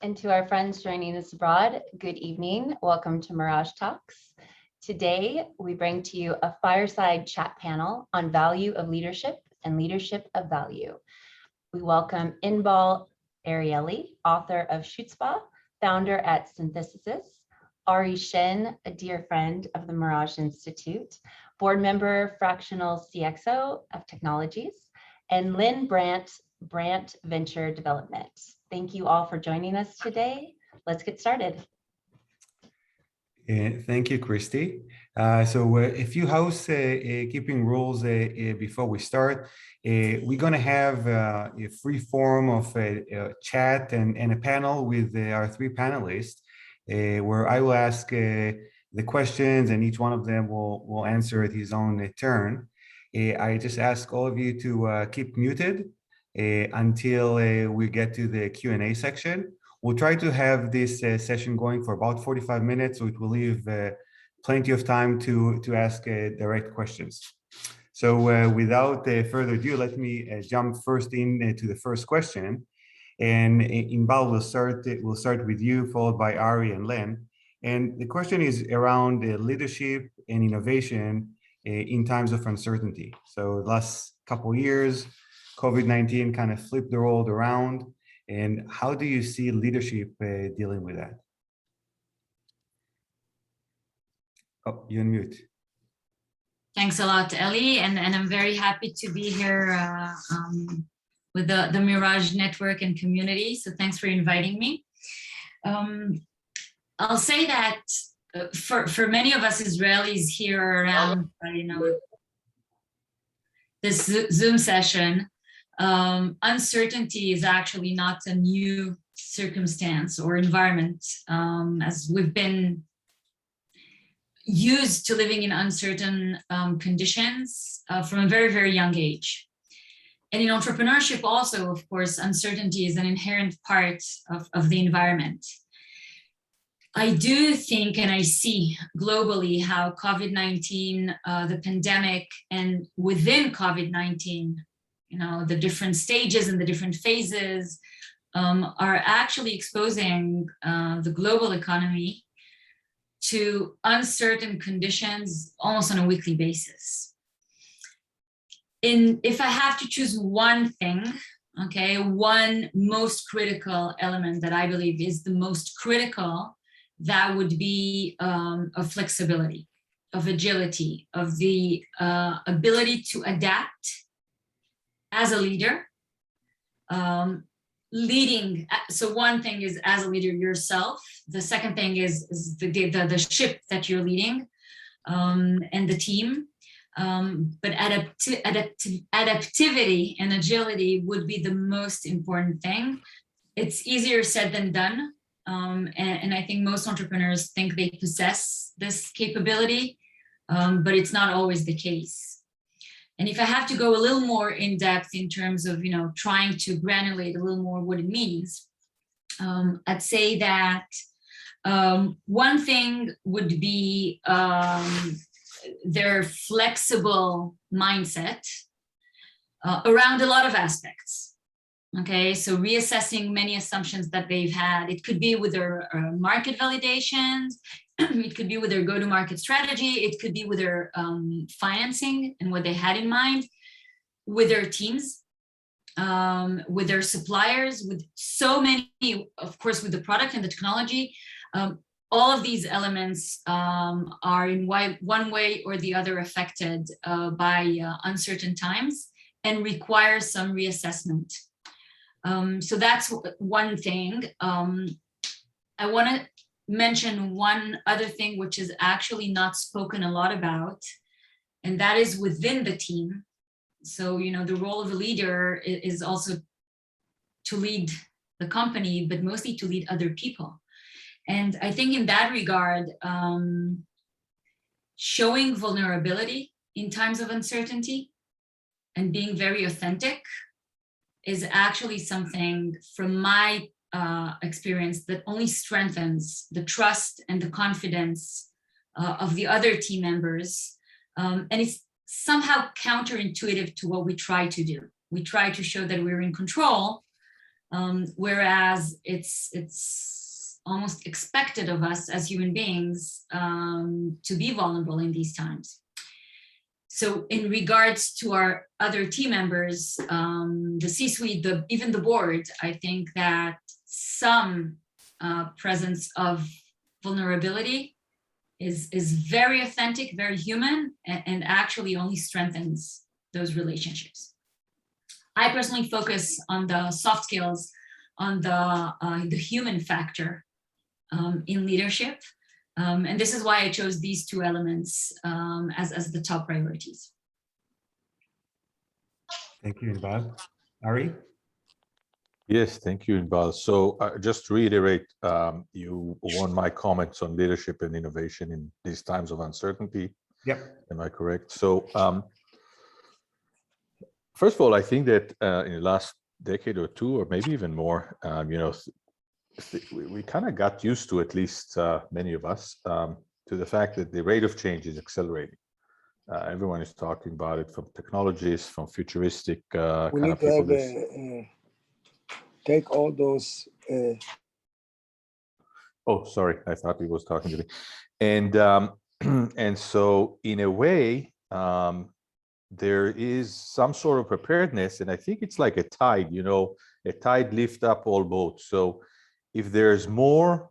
And to our friends joining us abroad, good evening. Welcome to Mirage Talks. Today, we bring to you a fireside chat panel on value of leadership and leadership of value. We welcome Inbal Ariely, author of Chutzpah, founder at Synthesis, Ari Shen, a dear friend of the Mirage Institute, board member, fractional CXO of Technologies, and Lynn Brandt Venture Development. Thank you all for joining us today. Let's get started. Thank you, Christy. So a few housekeeping rules before we start. We're going to have a free form of a chat and a panel with our three panelists, where I will ask the questions and each one of them will answer at his own turn. I just ask all of you to keep muted until we get to the Q&A section. We'll try to have this session going for about 45 minutes, so it will leave plenty of time to ask direct questions. So without further ado, let me jump first into the first question. And Inbal, we'll start with you, followed by Ari and Len. And the question is around leadership and innovation in times of uncertainty. So the last couple of years, COVID-19 kind of flipped the world around. And how do you see leadership dealing with that? Oh, you're on mute. Thanks a lot, Ellie, and I'm very happy to be here with the Mirage network and community. So thanks for inviting me. I'll say that for many of us Israelis here around, this Zoom session, uncertainty is actually not a new circumstance or environment, as we've been used to living in uncertain conditions from a very, very young age. And in entrepreneurship also, of course, uncertainty is an inherent part of the environment. I do think, and I see globally how COVID-19, the pandemic, and within COVID-19, the different stages and the different phases are actually exposing the global economy to uncertain conditions almost on a weekly basis. If I have to choose one thing, one most critical element that I believe is the most critical, that would be of flexibility, of agility, of the ability to adapt as a leader, leading. So one thing is as a leader yourself. The second thing is the ship that you're leading and the team. But adaptivity and agility would be the most important thing. It's easier said than done. And I think most entrepreneurs think they possess this capability, but it's not always the case. And if I have to go a little more in depth in terms of, trying to granulate a little more what it means, I'd say that one thing would be their flexible mindset around a lot of aspects. Okay, so reassessing many assumptions that they've had. It could be with their market validations. It could be with their go-to-market strategy. It could be with their financing and what they had in mind, with their teams, with their suppliers, with so many, of course, with the product and the technology. All of these elements are in one way or the other affected by uncertain times and require some reassessment. So that's one thing. I want to mention one other thing, which is actually not spoken a lot about, and that is within the team. So, the role of a leader is also to lead the company, but mostly to lead other people. And I think in that regard, showing vulnerability in times of uncertainty and being very authentic is actually something from my experience that only strengthens the trust and the confidence of the other team members. And it's somehow counterintuitive to what we try to do. We try to show that we're in control, whereas it's almost expected of us as human beings to be vulnerable in these times. So in regards to our other team members, the C-suite, even the board, I think that some presence of vulnerability is very authentic, very human, and actually only strengthens those relationships. I personally focus on the soft skills, on the human factor in leadership. And this is why I chose these two elements as the top priorities. Thank you, Inbal. Ari? Yes, thank you, Inbal. So just to reiterate, you won my comments on leadership and innovation in these times of uncertainty. Yep. Am I correct? So first of all, I think that in the last decade or two, or maybe even more, we kind of got used to, at least many of us, to the fact that the rate of change is accelerating. Everyone is talking about it, from technologists, from futuristic We kind need of to people. have take all those. Oh, sorry, I thought he was talking to me. And and so in a way, there is some sort of preparedness, and I think it's like a tide, a tide lifts up all boats. So if there's more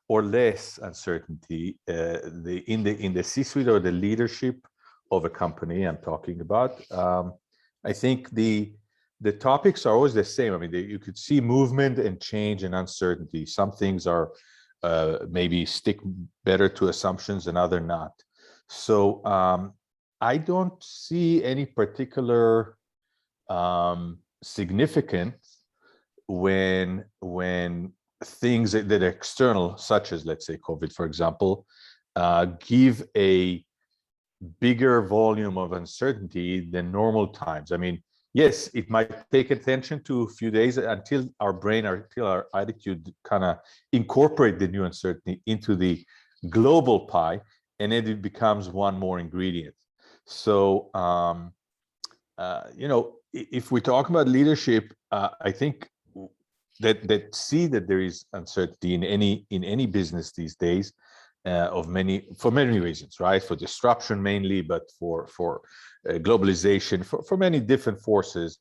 or less uncertainty in the C-suite or the leadership of a company I'm talking about, I think the topics are always the same. I mean, you could see movement and change and uncertainty. Some things are maybe stick better to assumptions and other not. So I don't see any particular significance when things that are external, such as, let's say, COVID, for example, give a bigger volume of uncertainty than normal times. I mean, yes, it might take attention to a few days until our brain, until our attitude kind of incorporate the new uncertainty into the global pie, and then it becomes one more ingredient. So, if we talk about leadership, I think that see that there is uncertainty in any business these days, for many reasons, right? For disruption mainly, but for globalization, for many different forces.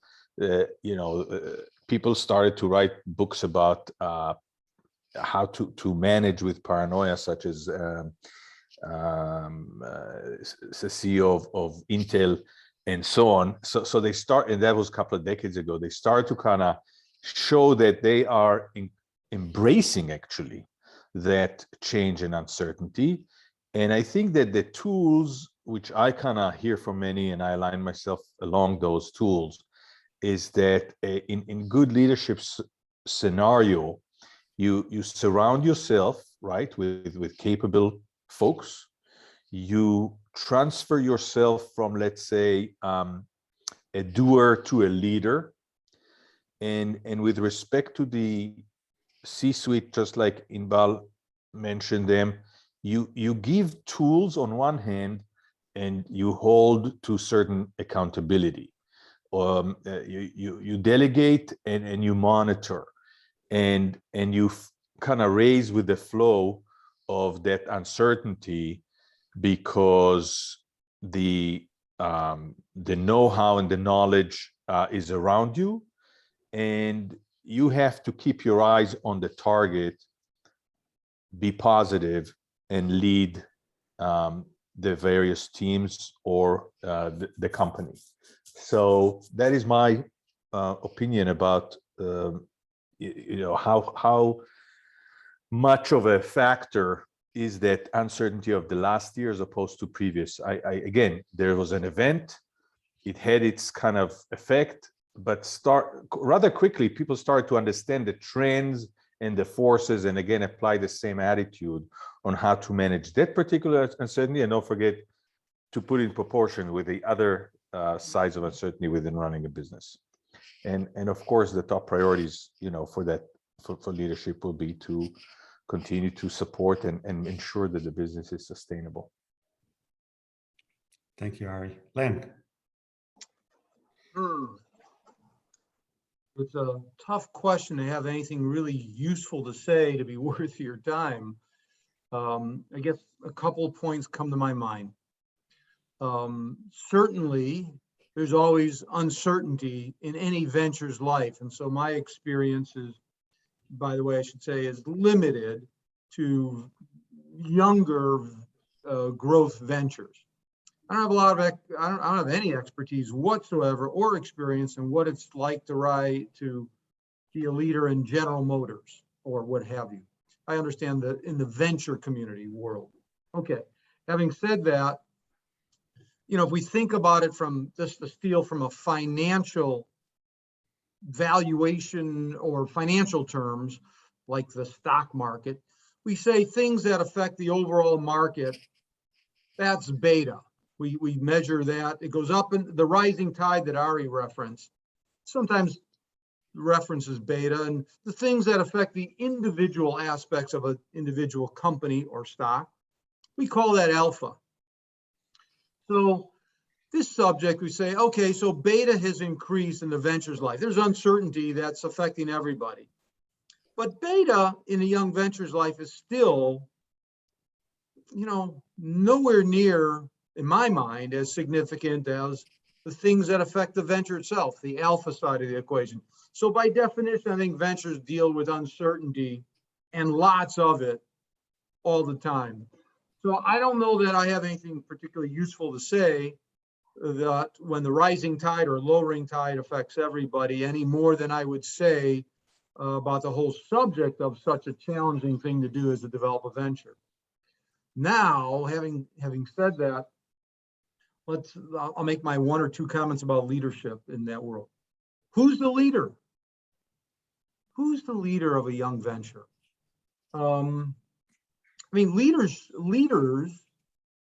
People started to write books about how to manage with paranoia, such as the CEO of Intel and so on. So they start, and that was a couple of decades ago, they started to kind of show that they are embracing actually that change and uncertainty. And I think that the tools, which I kind of hear from many, and I align myself along those tools, is that in good leadership scenario, you surround yourself, right, with capable folks. You transfer yourself from, let's say, a doer to a leader. And with respect to the C-suite, just like Inbal mentioned them, you give tools on one hand, and you hold to certain accountability. You delegate and you monitor, and you kind of raise with the flow of that uncertainty, because the know-how and the knowledge is around you, and you have to keep your eyes on the target, be positive, and lead the various teams or the company. So that is my opinion about how much of a factor is that uncertainty of the last year as opposed to previous. Again, there was an event, it had its kind of effect, but rather quickly, people started to understand the trends and the forces, and again, apply the same attitude on how to manage that particular uncertainty, and don't forget to put in proportion with the other sides of uncertainty within running a business. And of course, the top priorities, for leadership will be to continue to support and ensure that the business is sustainable. Thank you, Ari. Len. It's a tough question to have anything really useful to say to be worth your time. I guess a couple of points come to my mind. Certainly, there's always uncertainty in any venture's life. And so my experience is, by the way, I should say, is limited to younger growth ventures. I don't have a lot of, I don't have any expertise whatsoever or experience in what it's like to be a leader in General Motors or what have you. I understand that in the venture community world. Okay, having said that, you know, if we think about it from just to steal from a financial valuation or financial terms, like the stock market, we say things that affect the overall market, that's beta. We measure that. It goes up in the rising tide that Ari referenced. Sometimes references beta, and the things that affect the individual aspects of an individual company or stock, we call that alpha. So this subject, we say, okay, so beta has increased in the venture's life. There's uncertainty that's affecting everybody. But beta in a young venture's life is still, you know, nowhere near, in my mind, as significant as the things that affect the venture itself, the alpha side of the equation. So by definition, I think ventures deal with uncertainty and lots of it all the time. So I don't know that I have anything particularly useful to say that when the rising tide or lowering tide affects everybody any more than I would say about the whole subject of such a challenging thing to do as to develop a venture. Now, having said that, I'll make my one or two comments about leadership in that world. Who's the leader? Who's the leader of a young venture? I mean, leaders,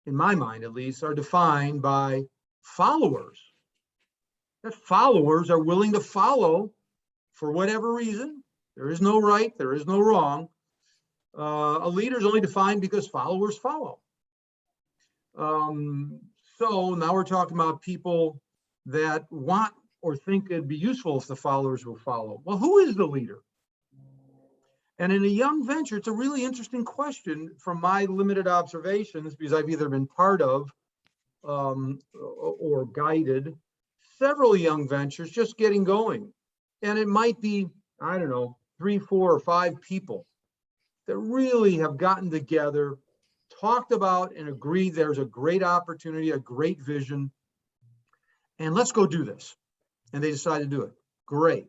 in my mind at least, are defined by followers. That followers are willing to follow for whatever reason. There is no right, there is no wrong. A leader is only defined because followers follow. So now we're talking about people that want or think it'd be useful if the followers will follow. Well, who is the leader? And in a young venture, it's a really interesting question from my limited observations, because I've either been part of or guided several young ventures just getting going. And it might be, I don't know, 3, 4, or 5 people that really have gotten together, talked about and agreed there's a great opportunity, a great vision, and let's go do this. And they decide to do it. Great.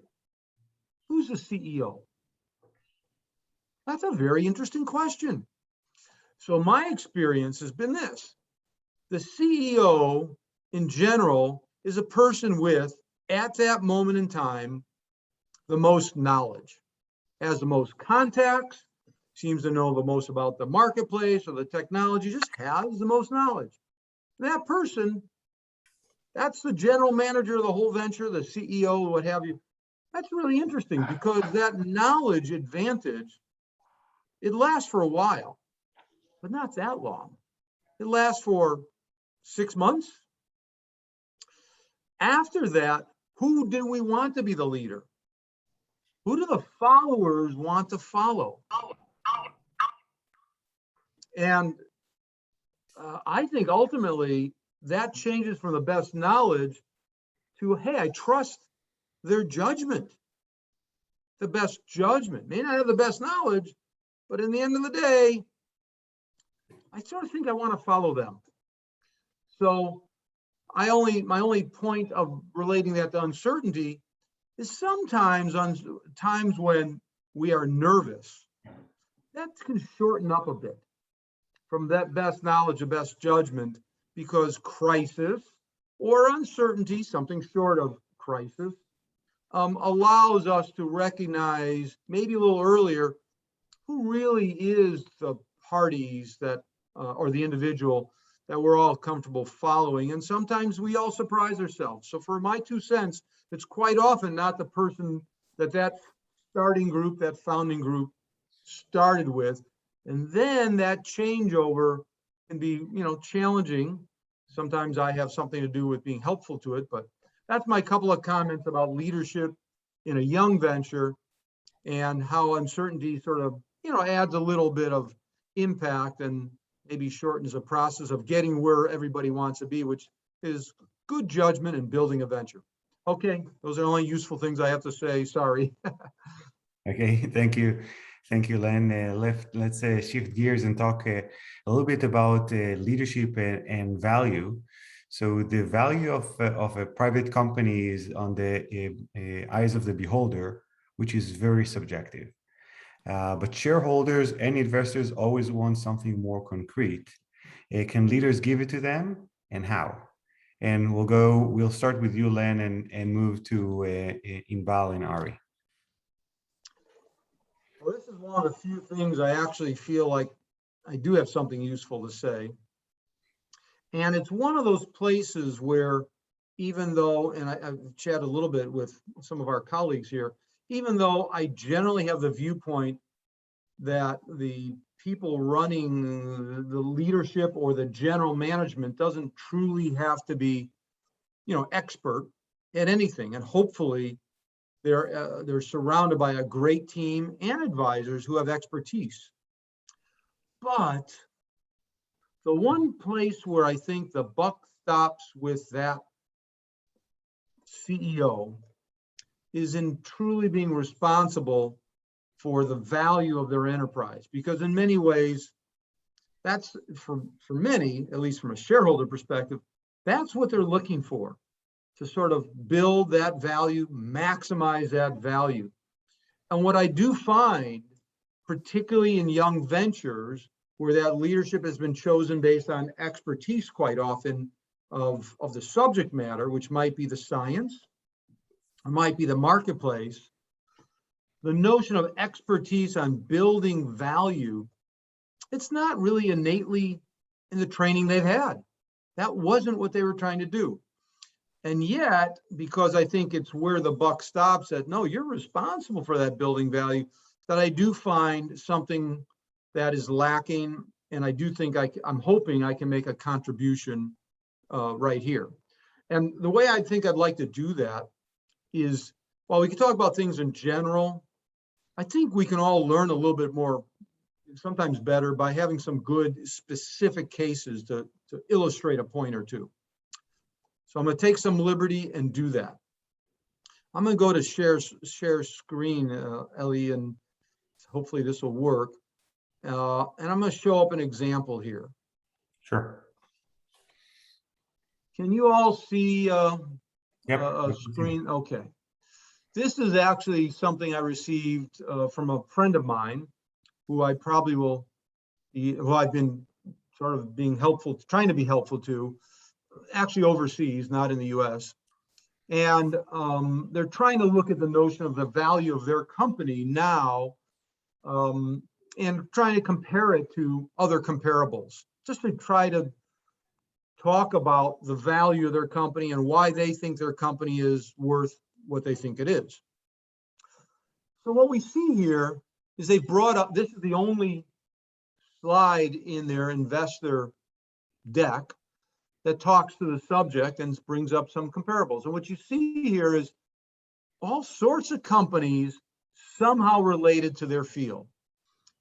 Who's the CEO? That's a very interesting question. So my experience has been this. The CEO in general is a person with, at that moment in time, the most knowledge, has the most contacts, seems to know the most about the marketplace or the technology, just has the most knowledge. That person, that's the general manager of the whole venture, the CEO, what have you. That's really interesting because that knowledge advantage, it lasts for a while, but not that long. It lasts for 6 months. After that, who do we want to be the leader? Who do the followers want to follow? And I think ultimately that changes from the best knowledge to, hey, I trust their judgment. The best judgment. May not have the best knowledge, but in the end of the day, I sort of think I want to follow them. So my only point of relating that to uncertainty is sometimes on times when we are nervous, that can shorten up a bit from that best knowledge or best judgment, because crisis or uncertainty, something short of crisis, allows us to recognize maybe a little earlier who really is the parties that, or the individual that we're all comfortable following. And sometimes we all surprise ourselves. So for my 2 cents, it's quite often not the person that starting group, that founding group started with. And then that changeover can be, challenging. Sometimes I have something to do with being helpful to it, but that's my couple of comments about leadership in a young venture, and how uncertainty sort of, adds a little bit of impact and maybe shortens the process of getting where everybody wants to be, which is good judgment in building a venture. Okay, those are the only useful things I have to say. Sorry. Okay, thank you, Len. Let's shift gears and talk a little bit about leadership and value. So the value of a private company is on the eyes of the beholder, which is very subjective. But shareholders and investors always want something more concrete. Can leaders give it to them, and how? And we'll start with you, Len, and move to Inbal and Ari. Well, this is one of the few things I actually feel like I do have something useful to say. And it's one of those places where, even though, and I've chatted a little bit with some of our colleagues here, even though I generally have the viewpoint that the people running the leadership or the general management doesn't truly have to be, expert at anything. And hopefully they're surrounded by a great team and advisors who have expertise. But the one place where I think the buck stops with that CEO is in truly being responsible for the value of their enterprise. Because in many ways, that's for many, at least from a shareholder perspective, that's what they're looking for, to sort of build that value, maximize that value. And what I do find, particularly in young ventures, where that leadership has been chosen based on expertise quite often of the subject matter, which might be the science, or might be the marketplace, the notion of expertise on building value, it's not really innately in the training they've had. That wasn't what they were trying to do. And yet, because I think it's where the buck stops at, no, you're responsible for that building value, that I do find something that is lacking. And I do think I'm hoping I can make a contribution right here. And the way I think I'd like to do that is, while we can talk about things in general, I think we can all learn a little bit more, sometimes better, by having some good specific cases to illustrate a point or two. So I'm going to take some liberty and do that. I'm going to go to share screen, Ellie, and hopefully this will work. And I'm going to show up an example here. Sure. Can you all see Yep. a screen? Okay. This is actually something I received from a friend of mine, who I probably will, who I've been sort of trying to be helpful to, actually overseas, not in the US. And they're trying to look at the notion of the value of their company now, and trying to compare it to other comparables, just to try to talk about the value of their company and why they think their company is worth what they think it is. So what we see here is they brought up, this is the only slide in their investor deck that talks to the subject and brings up some comparables. And what you see here is all sorts of companies somehow related to their field.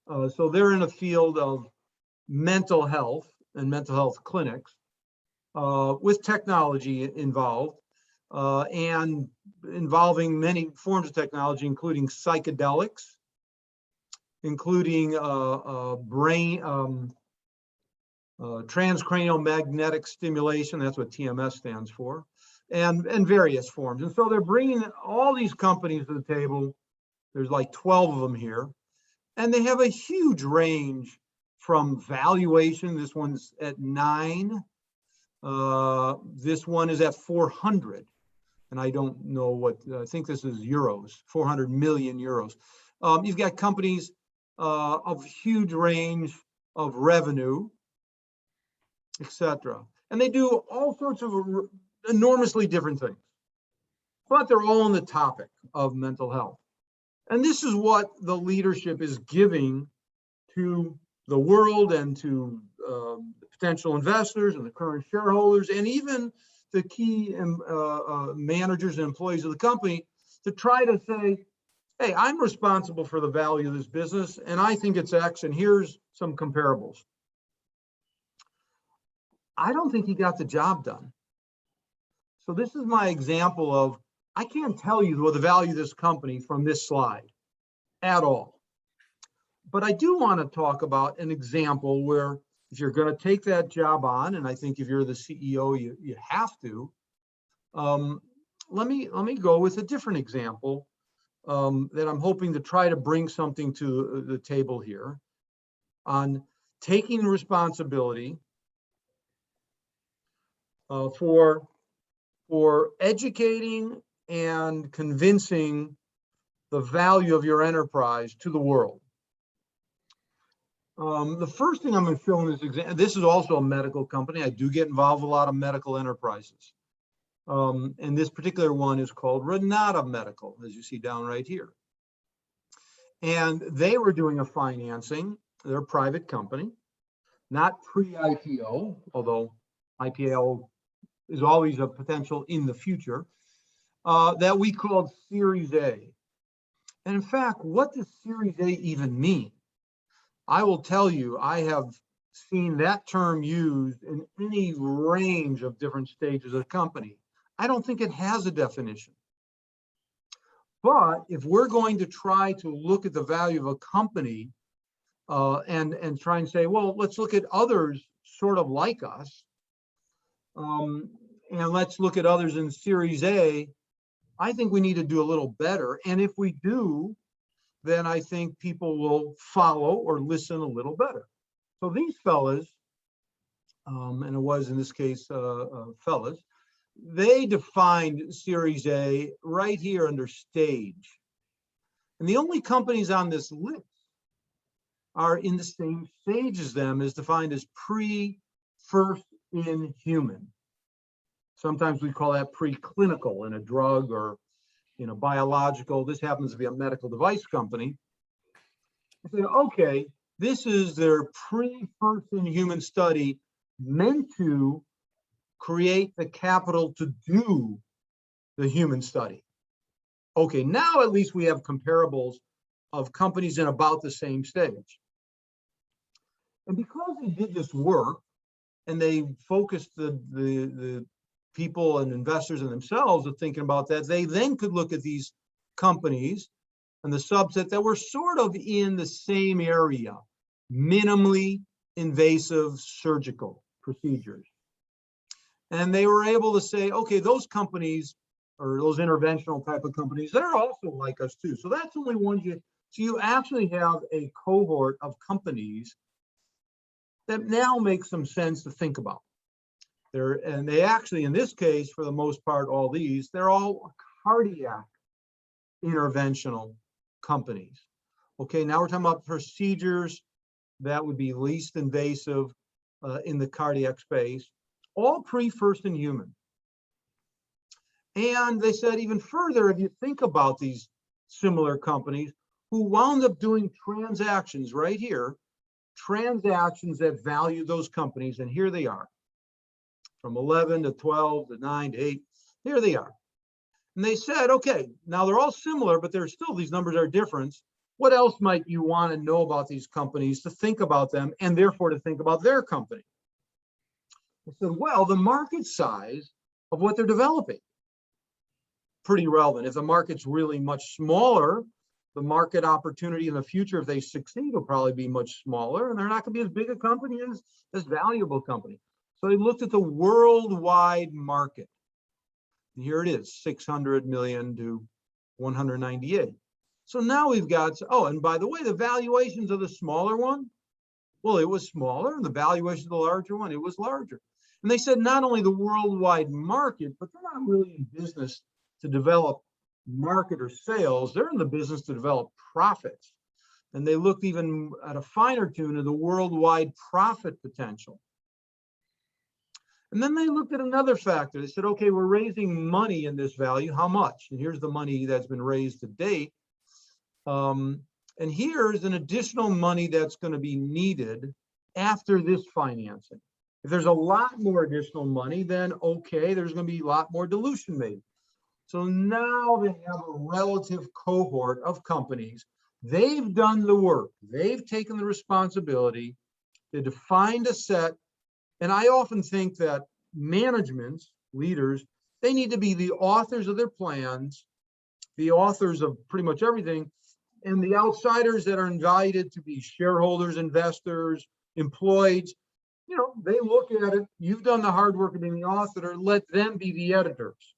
So they're in a field of mental health and mental health clinics with technology involved, and involving many forms of technology, including psychedelics, including brain, transcranial magnetic stimulation, that's what TMS stands for, and various forms. And so they're bringing all these companies to the table. There's like 12 of them here, and they have a huge range from valuation. This one's at 9. This one is at 400. And I don't know what, I think this is euros, 400 million euros. You've got companies of huge range of revenue, etc. And they do all sorts of enormously different things, but they're all on the topic of mental health. And this is what the leadership is giving to the world and to potential investors and the current shareholders, and even the key managers and employees of the company. to try to say, hey, I'm responsible for the value of this business and I think it's X and here's some comparables. I don't think he got the job done. So this is my example of, I can't tell you the value of this company from this slide at all. But I do want to talk about an example where if you're going to take that job on, and I think if you're the CEO, you have to, let me go with a different example that I'm hoping to try to bring something to the table here on taking responsibility for educating and convincing the value of your enterprise to the world. The first thing I'm going to show in this example, this is also a medical company. I do get involved with a lot of medical enterprises. And this particular one is called Renata Medical, as you see down right here. And they were doing a financing. They're a private company, not pre-IPO, although IPO is always a potential in the future, that we called Series A. And in fact, what does Series A even mean? I will tell you, I have seen that term used in any range of different stages of the company. I don't think it has a definition. But if we're going to try to look at the value of a company and try and say, well, let's look at others sort of like us, and let's look at others in Series A, I think we need to do a little better. And if we do, then I think people will follow or listen a little better. So these fellas, and it was in this case fellas, they defined Series A right here under stage. And the only companies on this list are in the same stage as them, is defined as first in human. Sometimes we call that preclinical in a drug or in a biological. This happens to be a medical device company. I said, okay, this is their first in human study meant to create the capital to do the human study. Okay, now at least we have comparables of companies in about the same stage. And because they did this work and they focused the people and investors and themselves of thinking about that, they then could look at these companies and the subset that were sort of in the same area, minimally invasive surgical procedures. And they were able to say, okay, those companies or those interventional type of companies, they're also like us too. So that's only one. So you actually have a cohort of companies that now makes some sense to think about. And they actually, in this case, for the most part, all these, they're all cardiac interventional companies. Okay, now we're talking about procedures that would be least invasive in the cardiac space, all first in human. And they said even further, if you think about these similar companies who wound up doing transactions right here, transactions that value those companies, and here they are, from 11 to 12 to 9 to 8, here they are. And they said, okay, now they're all similar, but there's still, these numbers are different. What else might you want to know about these companies to think about them and therefore to think about their company? I said, well, the market size of what they're developing, pretty relevant. If the market's really much smaller, the market opportunity in the future, if they succeed, will probably be much smaller, and they're not going to be as big a company as valuable company. So they looked at the worldwide market. And here it is, 600 million to 198. So now we've got, oh, and by the way, the valuations of the smaller one, well, it was smaller, and the valuation of the larger one, it was larger. And they said not only the worldwide market, but they're not really in business to develop market or sales. They're in the business to develop profits. And they looked even at a finer tune of the worldwide profit potential. And then they looked at another factor. They said, okay, we're raising money in this value. How much? And here's the money that's been raised to date. And here's an additional money that's going to be needed after this financing. If there's a lot more additional money, then okay, there's going to be a lot more dilution made. So now they have a relative cohort of companies. They've done the work. They've taken the responsibility. They defined a set. And I often think that management leaders, they need to be the authors of their plans, the authors of pretty much everything, and the outsiders that are invited to be shareholders, investors, employees, you know, they look at it. You've done the hard work of being the author. Let them be the editors.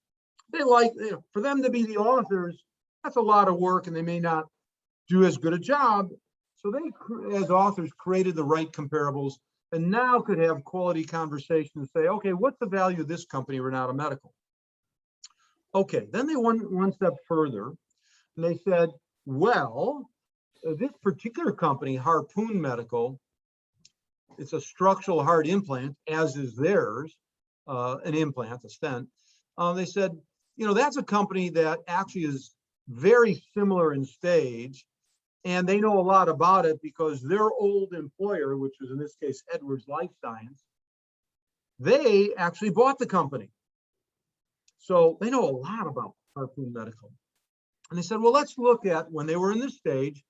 They like, you know, for them to be the authors, that's a lot of work, and they may not do as good a job. So they, as authors, created the right comparables, and now could have quality conversations and say, okay, what's the value of this company, Renata Medical? Okay, then they went one step further, and they said, well, this particular company, Harpoon Medical, it's a structural heart implant, as is theirs, an implant, a stent. They said, you know, that's a company that actually is very similar in stage, and they know a lot about it because their old employer, which was in this case Edwards Life Science, they actually bought the company. So they know a lot about Harpoon Medical. And they said, well, let's look at when they were in this stage,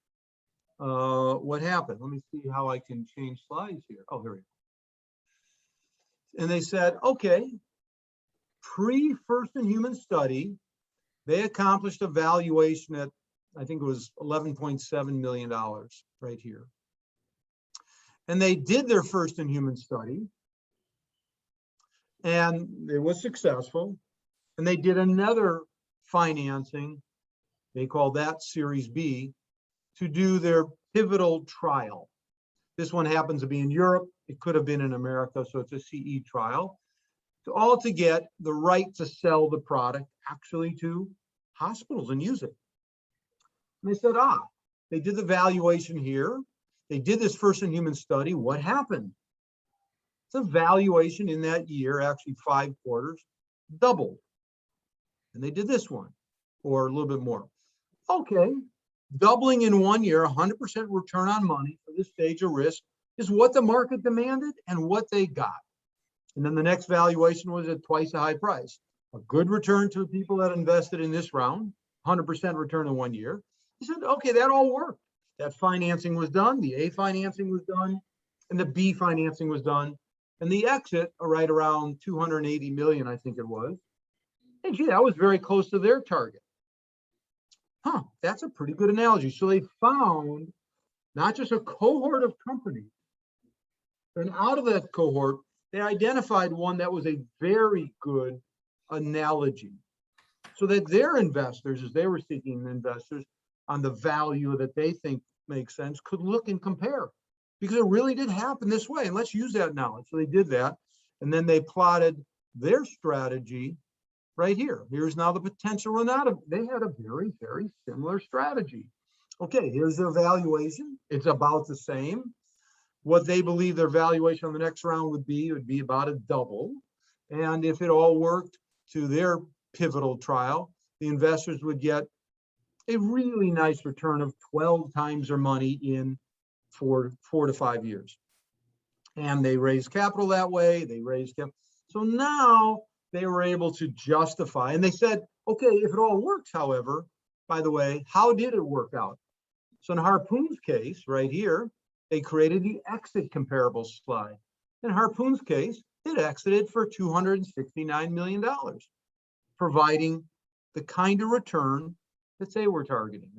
what happened. Let me see how I can change slides here. Oh, here we go. And they said, okay, pre-first in human study, they accomplished a valuation at, I think it was $11.7 million right here. And they did their first in human study, and it was successful. And they did another financing, they call that Series B, to do their pivotal trial. This one happens to be in Europe. It could have been in America, so it's a CE trial. So all to get the right to sell the product actually to hospitals and use it. And they said, they did the valuation here. They did this first in human study. What happened? The valuation in that year, actually 5 quarters, doubled. And they did this one, or a little bit more. Okay, doubling in 1 year, 100% return on money for this stage of risk is what the market demanded and what they got. And then the next valuation was at twice the high price. A good return to the people that invested in this round, 100% return in 1 year. He said, okay, that all worked. That financing was done, the A financing was done, and the B financing was done. And the exit, right around 280 million, I think it was. And gee, that was very close to their target. That's a pretty good analogy. So they found not just a cohort of companies, and out of that cohort, they identified one that was a very good analogy, so that their investors, as they were seeking investors on the value that they think makes sense, could look and compare, because it really did happen this way. And let's use that knowledge. So they did that, and then they plotted their strategy right here. Here's now the potential Renata. They had a very, very similar strategy. Okay, here's their valuation. It's about the same. What they believe their valuation on the next round would be about a double. And if it all worked to their pivotal trial, the investors would get a really nice return of 12 times their money in 4 to 5 years. And they raised capital that way. They raised capital. So now they were able to justify, and they said, okay, if it all works, however, by the way, how did it work out? So in Harpoon's case, right here, they created the exit comparable slide. In Harpoon's case, it exited for $269 million, providing the kind of return that they were targeting.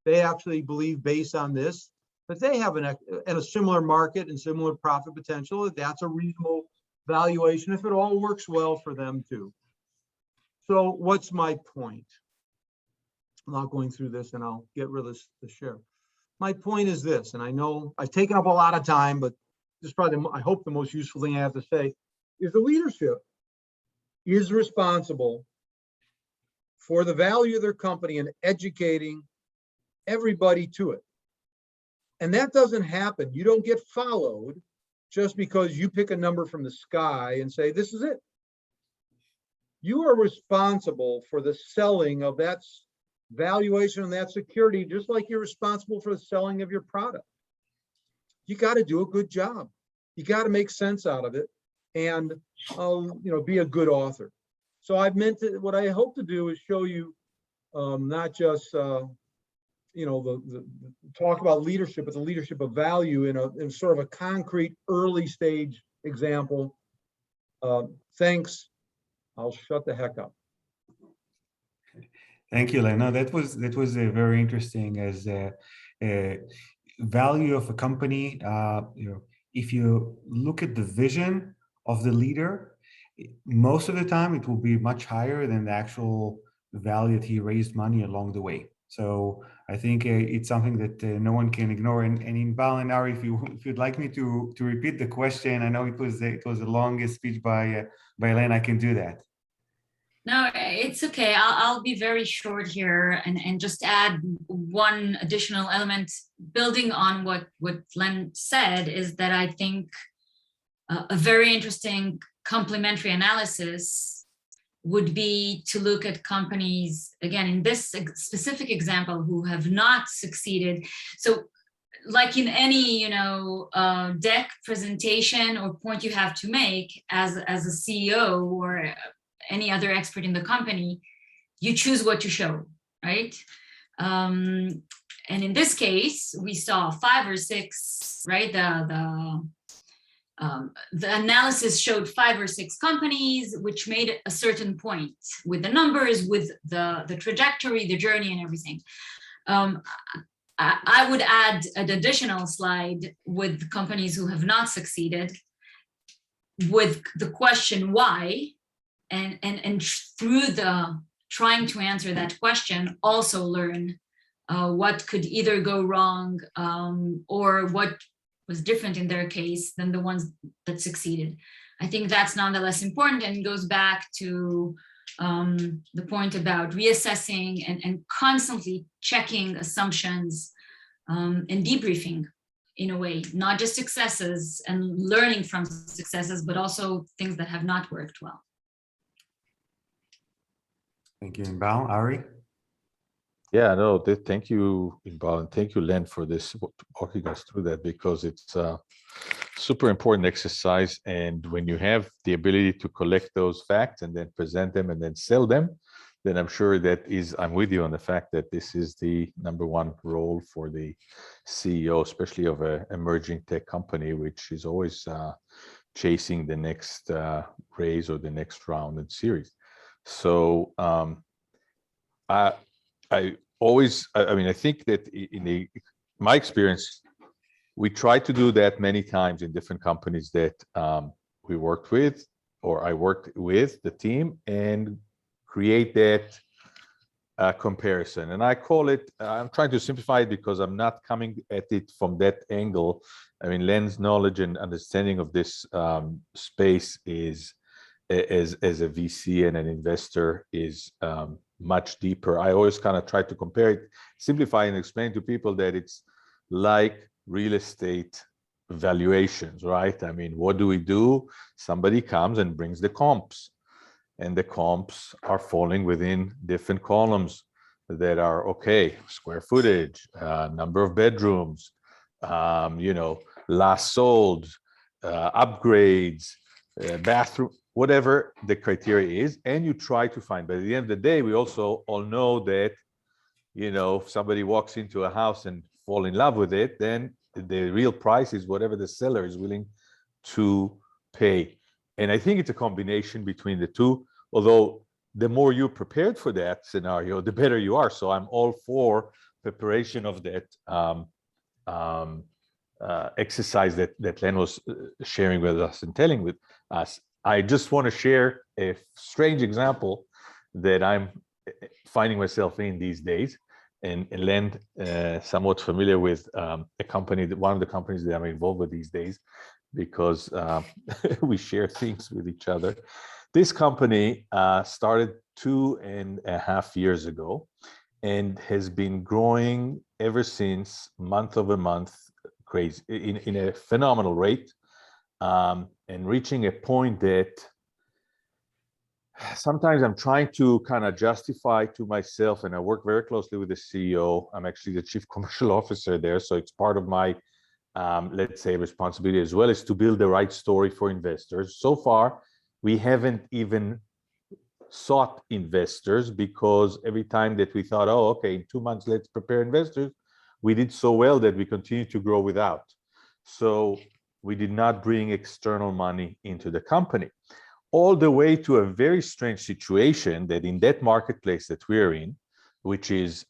They actually believe, based on this, that they have a similar market and similar profit potential, that's a reasonable valuation if it all works well for them too. So what's my point? I'm not going through this, and I'll get rid of the share. My point is this, and I know I've taken up a lot of time, but this is probably, I hope, the most useful thing I have to say, is the leadership is responsible for the value of their company and educating everybody to it. And that doesn't happen. You don't get followed just because you pick a number from the sky and say, this is it. You are responsible for the selling of that valuation and that security, just like you're responsible for the selling of your product. You got to do a good job. You got to make sense out of it, and be a good author. So I've meant to, what I hope to do is show you not just the talk about leadership, but the leadership of value in sort of a concrete early stage example. Thanks. I'll shut the heck up. Thank you, Len. No, that was very interesting. As value of a company, if you look at the vision of the leader, most of the time it will be much higher than the actual value that he raised money along the way. So I think it's something that no one can ignore. And Inbal and Ari, if you'd like me to repeat the question, I know it was a long speech by Len. I can do that. No, it's okay. I'll be very short here and just add one additional element. Building on what Len said is that I think a very interesting complementary analysis would be to look at companies, again, in this specific example, who have not succeeded. So like in any, deck presentation or point you have to make as a CEO or any other expert in the company, you choose what to show, right? And in this case, we saw 5 or 6, right? The analysis showed 5 or 6 companies which made a certain point with the numbers, with the trajectory, the journey, and everything. I would add an additional slide with companies who have not succeeded, with the question why, and through the trying to answer that question, also learn what could either go wrong or what was different in their case than the ones that succeeded. I think that's nonetheless important, and goes back to the point about reassessing and constantly checking assumptions and debriefing in a way, not just successes and learning from successes, but also things that have not worked well. Thank you, Inbal. Ari? Yeah, no, thank you, Inbal, and thank you, Len, for this, walking us through that, because it's a super important exercise. And when you have the ability to collect those facts and then present them and then sell them, then I'm sure I'm with you on the fact that this is the #1 role for the CEO, especially of an emerging tech company, which is always chasing the next raise or the next round and series. So I think that in my experience, we try to do that many times in different companies that we worked with, or I worked with the team, and create that comparison. And I call it, I'm trying to simplify it because I'm not coming at it from that angle. I mean, Len's knowledge and understanding of this space is, as a VC and an investor, is much deeper. I always kind of try to compare it, simplify and explain to people that it's like real estate valuations, right? I mean, what do? Somebody comes and brings the comps, and the comps are falling within different columns that are okay: square footage, number of bedrooms, last sold, upgrades, bathroom, whatever the criteria is, and you try to find. But at the end of the day, we also all know that, if somebody walks into a house and fall in love with it, then the real price is whatever the seller is willing to pay. And I think it's a combination between the two, although the more you're prepared for that scenario, the better you are. So I'm all for preparation of that exercise that Len was sharing with us and telling with us. I just want to share a strange example that I'm finding myself in these days, and Len, somewhat familiar with a company, one of the companies that I'm involved with these days, because we share things with each other. This company started 2.5 years ago and has been growing ever since, month over month, crazy, in a phenomenal rate. And reaching a point that sometimes I'm trying to kind of justify to myself, and I work very closely with the CEO. I'm actually the chief commercial officer there, so it's part of my, let's say, responsibility as well, is to build the right story for investors. So far, we haven't even sought investors, because every time that we thought, oh, okay, in 2 months, let's prepare investors, we did so well that we continued to grow without. So we did not bring external money into the company, all the way to a very strange situation that in that marketplace that we're in, which is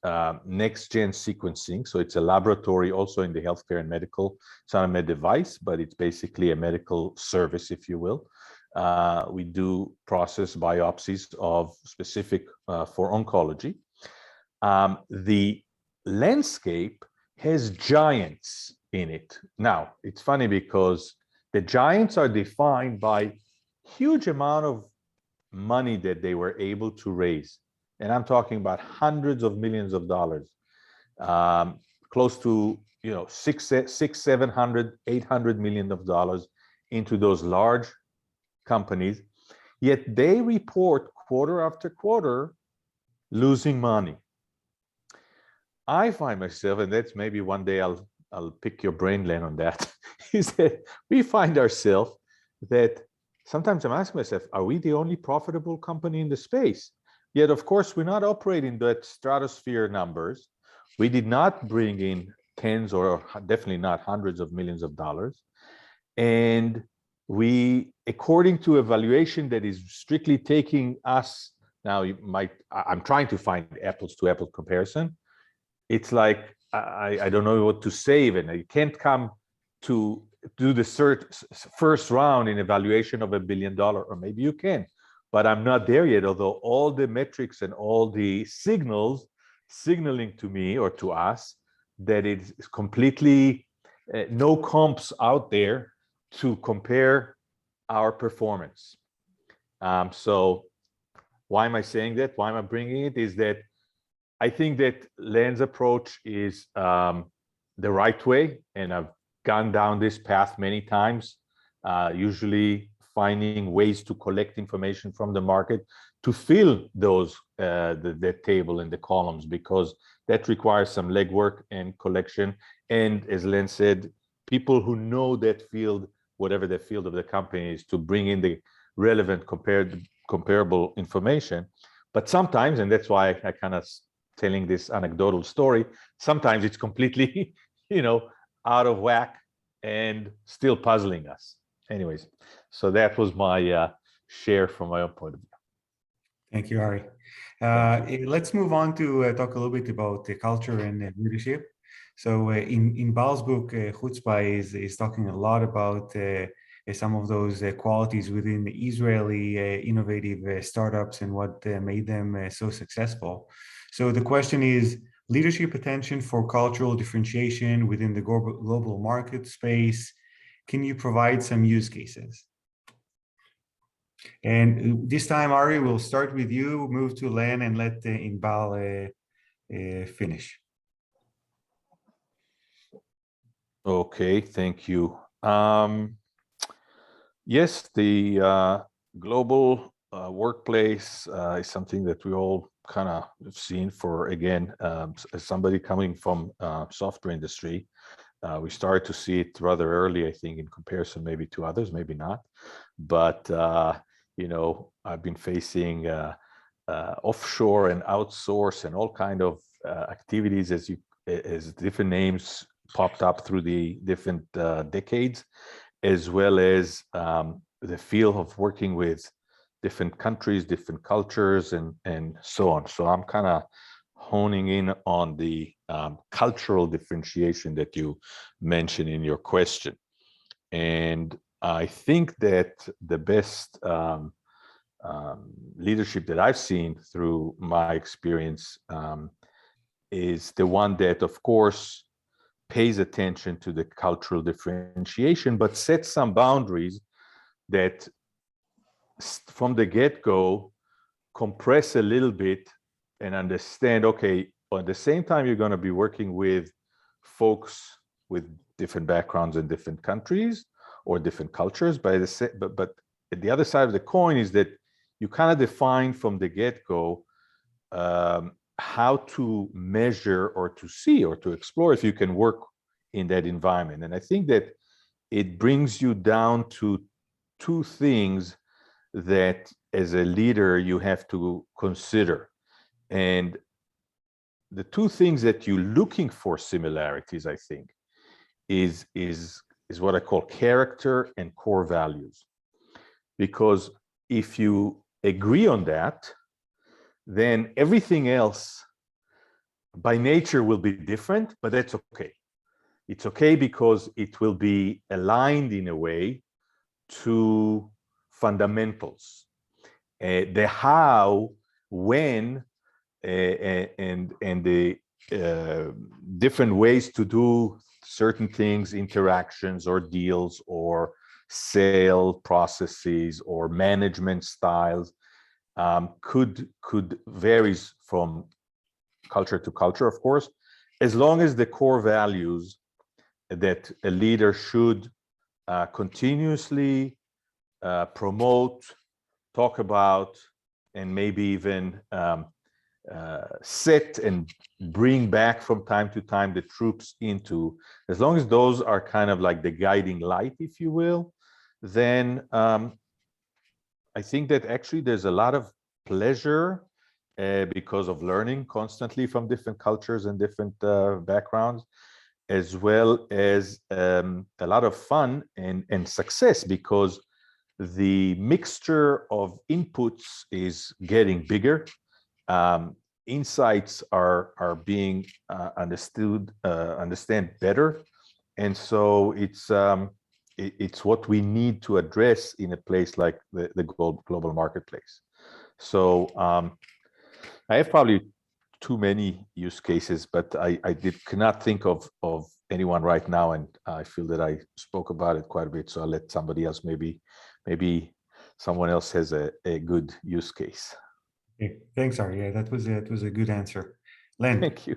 next-gen sequencing. So it's a laboratory also in the healthcare and medical. It's not a med device, but it's basically a medical service, if you will. We do process biopsies of specific for oncology. The landscape has giants in it. Now, it's funny because the giants are defined by huge amount of money that they were able to raise. And I'm talking about hundreds of millions of dollars, close to, you know, 700, 800 million of dollars into those large companies. Yet they report quarter after quarter losing money. I find myself, and that's maybe one day I'll pick your brain, Len, on that, is that we find ourselves that sometimes I'm asking myself, are we the only profitable company in the space? Yet, of course, we're not operating that stratosphere numbers. We did not bring in tens or definitely not hundreds of millions of dollars. And we, according to a valuation that is strictly taking us, now you might, I'm trying to find apples to apples comparison. It's like, I don't know what to say even. You can't come to do the first round in evaluation of $1 billion, or maybe you can. But I'm not there yet, although all the metrics and all the signals signaling to me or to us that it's completely no comps out there to compare our performance. So why am I saying that? Why am I bringing it? Is that I think that Len's approach is the right way, and I've gone down this path many times, usually finding ways to collect information from the market to fill those the table and the columns, because that requires some legwork and collection. And as Len said, people who know that field, whatever the field of the company is, to bring in the relevant comparable information. But sometimes, and that's why I kind of telling this anecdotal story, sometimes it's completely, you know, out of whack and still puzzling us. Anyways, so that was my share from my own point of view. Thank you, Ari. Let's move on to talk a little bit about the culture and leadership. So in Bal's book, Chutzpah is talking a lot about some of those qualities within the Israeli innovative startups and what made them so successful. So the question is, leadership attention for cultural differentiation within the global market space. Can you provide some use cases? And this time, Ari, we'll start with you, move to Len, and let Inbal finish. Okay, thank you. Yes, the global workplace is something that we all kind of have seen for, again, as somebody coming from software industry. We started to see it rather early, I think, in comparison maybe to others, maybe not. But, you know, I've been facing offshore and outsource and all kind of activities as different names popped up through the different decades, as well as the feel of working with different countries, different cultures, and so on. So I'm kind of honing in on the cultural differentiation that you mentioned in your question. And I think that the best leadership that I've seen through my experience is the one that, of course, pays attention to the cultural differentiation, but sets some boundaries that from the get-go compress a little bit and understand, okay, at the same time, you're going to be working with folks with different backgrounds in different countries or different cultures, but at the other side of the coin is that you kind of define from the get-go how to measure or to see or to explore if you can work in that environment. And I think that it brings you down to two things that as a leader you have to consider. And the two things that you're looking for similarities, I think, is what I call character and core values. Because if you agree on that, then everything else by nature will be different, but that's okay. It's okay because it will be aligned in a way to fundamentals. The how, when, and the different ways to do certain things, interactions or deals or sale processes or management styles, could varies from culture to culture, of course, as long as the core values that a leader should continuously promote, talk about, and maybe even set and bring back from time to time the troops into, as long as those are kind of like the guiding light, if you will, then I think that actually there's a lot of pleasure because of learning constantly from different cultures and different backgrounds, as well as a lot of fun and success, because the mixture of inputs is getting bigger. Insights are being understand better, and so it's what we need to address in a place like the global marketplace. So I have probably too many use cases, but I cannot think of anyone right now, and I feel that I spoke about it quite a bit. So I'll let somebody else, maybe someone else has a good use case. Okay. Thanks, Ari. Yeah, that was a good answer. Len. Thank you.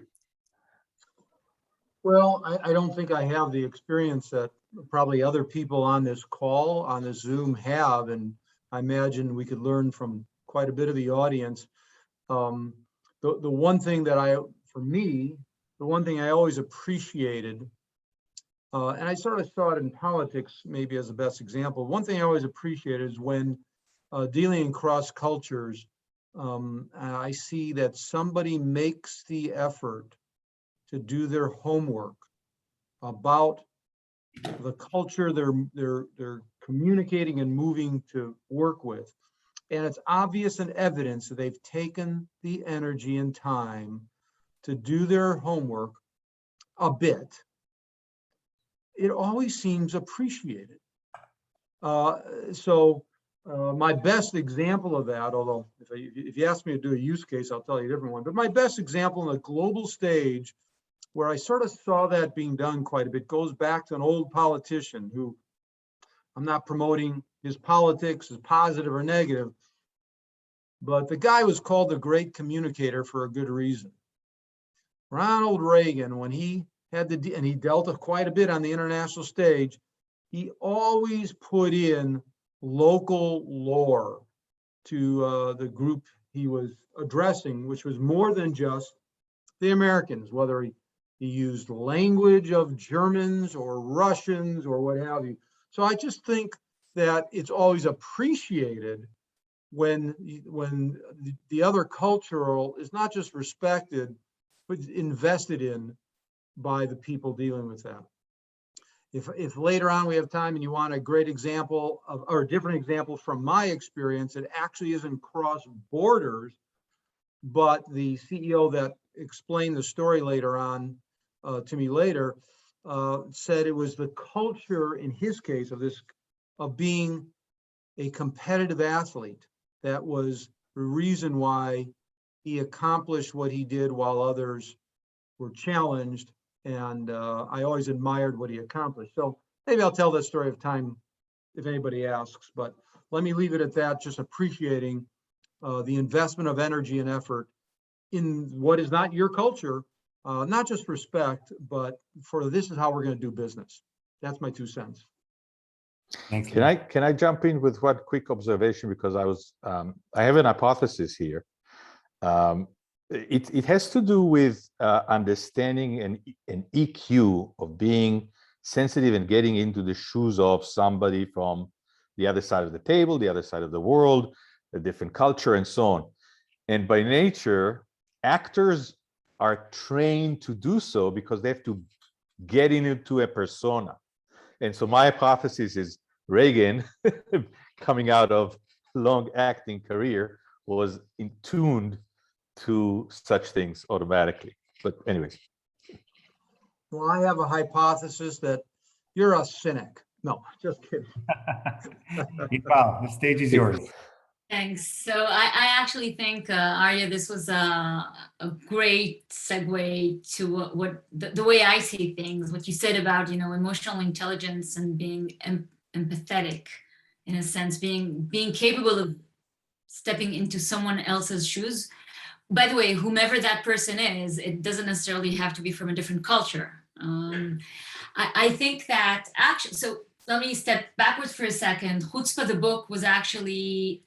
Well, I don't think I have the experience that probably other people on this call, on this Zoom have, and I imagine we could learn from quite a bit of the audience. The one thing that for me, the one thing I always appreciated, and I sort of saw it in politics maybe as the best example. One thing I always appreciated is when dealing in cross cultures, I see that somebody makes the effort to do their homework about the culture they're communicating and moving to work with. And it's obvious and evidence that they've taken the energy and time to do their homework a bit. It always seems appreciated. My best example of that, although if you ask me to do a use case, I'll tell you a different one, but my best example on the global stage where I sort of saw that being done quite a bit goes back to an old politician who, I'm not promoting his politics as positive or negative, but the guy was called the great communicator for a good reason. Ronald Reagan, when he had and he dealt quite a bit on the international stage, he always put in local lore to the group he was addressing, which was more than just the Americans, whether he used language of Germans or Russians or what have you. So I just think that it's always appreciated when the other cultural is not just respected, but invested in by the people dealing with that. If later on we have time and you want a great example of, or a different example from my experience, it actually isn't cross borders, but the CEO that explained the story later on to me later said it was the culture in his case of being a competitive athlete that was the reason why he accomplished what he did while others were challenged. And I always admired what he accomplished. So maybe I'll tell that story of time if anybody asks, but let me leave it at that, just appreciating the investment of energy and effort in what is not your culture, not just respect, but for this is how we're going to do business. That's my 2 cents. Thanks. Can I jump in with one quick observation, because I have an hypothesis here. It has to do with understanding an EQ of being sensitive and getting into the shoes of somebody from the other side of the table, the other side of the world, a different culture, and so on. And by nature, actors are trained to do so because they have to get into a persona. And so my hypothesis is Reagan, coming out of long acting career, was in tuned to such things automatically. But anyways. Well, I have a hypothesis that you're a cynic. No, just kidding. Wow, the stage is yours. Thanks. So I actually think, Arya, this was a great segue to what the way I see things, what you said about, emotional intelligence and being empathetic, in a sense, being capable of stepping into someone else's shoes. By the way, whomever that person is, it doesn't necessarily have to be from a different culture. I think that actually, so let me step backwards for a second. Chutzpah, the book, was actually